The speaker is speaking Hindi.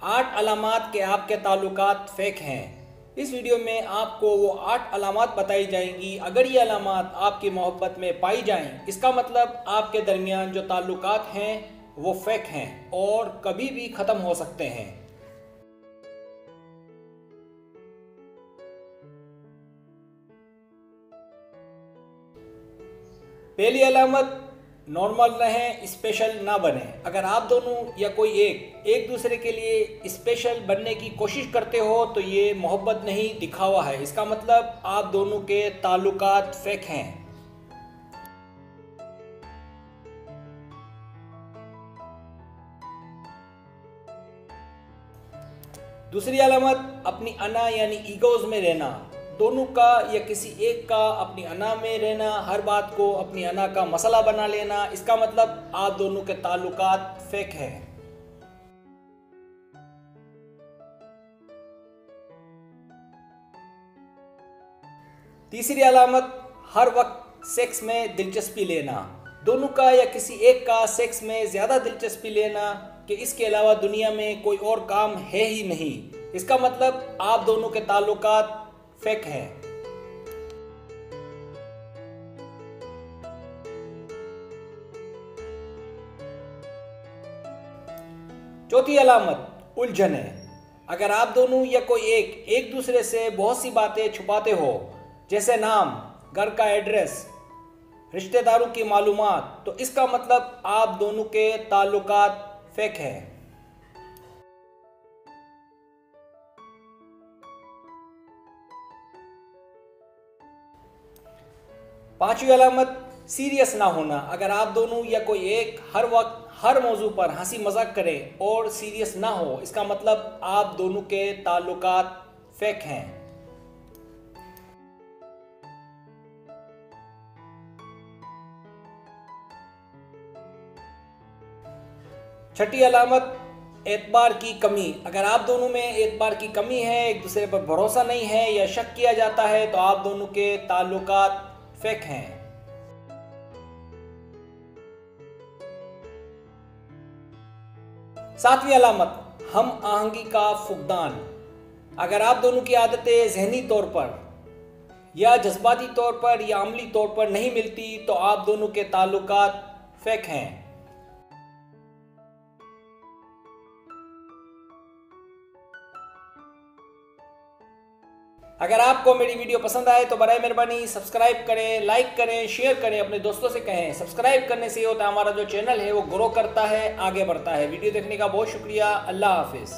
8 अलामात के आपके ताल्लुकात फेक हैं। इस वीडियो में आपको वो 8 अलामात बताई जाएंगी। अगर ये अलामात आपकी मोहब्बत में पाई जाएं, इसका मतलब आपके दरमियान जो ताल्लुकात हैं वो फेक हैं और कभी भी ख़त्म हो सकते हैं। पहली अलामत, नॉर्मल रहें, स्पेशल ना बने। अगर आप दोनों या कोई एक दूसरे के लिए स्पेशल बनने की कोशिश करते हो तो ये मोहब्बत नहीं, दिखावा है। इसका मतलब आप दोनों के ताल्लुकात फेक हैं। दूसरी अलामत, अपनी अना यानी ईगोज में रहना। दोनों का या किसी एक का अपनी अना में रहना, हर बात को अपनी अना का मसला बना लेना, इसका मतलब आप दोनों के ताल्लुकात फेक हैं। तीसरी अलामत, हर वक्त सेक्स में दिलचस्पी लेना। दोनों का या किसी एक का सेक्स में ज़्यादा दिलचस्पी लेना कि इसके अलावा दुनिया में कोई और काम है ही नहीं, इसका मतलब आप दोनों के ताल्लुकात फेक हैं। चौथी अलामत, उलझन है। अगर आप दोनों या कोई एक दूसरे से बहुत सी बातें छुपाते हो, जैसे नाम, घर का एड्रेस, रिश्तेदारों की मालूमात, तो इसका मतलब आप दोनों के ताल्लुकात फेक हैं। पांचवी अलामत, सीरियस ना होना। अगर आप दोनों या कोई एक हर वक्त हर मौजू पर हंसी मजाक करे और सीरियस ना हो, इसका मतलब आप दोनों के ताल्लुकात फेक हैं। छठी अलामत, एतबार की कमी। अगर आप दोनों में एतबार की कमी है, एक दूसरे पर भरोसा नहीं है या शक किया जाता है, तो आप दोनों के ताल्लुकात फेक हैं। सातवीं अलामत, हम आहंगी का फुकदान। अगर आप दोनों की आदतें जहनी तौर पर या जज्बाती तौर पर या अमली तौर पर नहीं मिलती, तो आप दोनों के ताल्लुकात फेक हैं। अगर आपको मेरी वीडियो पसंद आए तो बराए मेहरबानी सब्सक्राइब करें, लाइक करें, शेयर करें, अपने दोस्तों से कहें। सब्सक्राइब करने से ये होता है हमारा जो चैनल है वो ग्रो करता है, आगे बढ़ता है। वीडियो देखने का बहुत शुक्रिया। अल्लाह हाफिज़।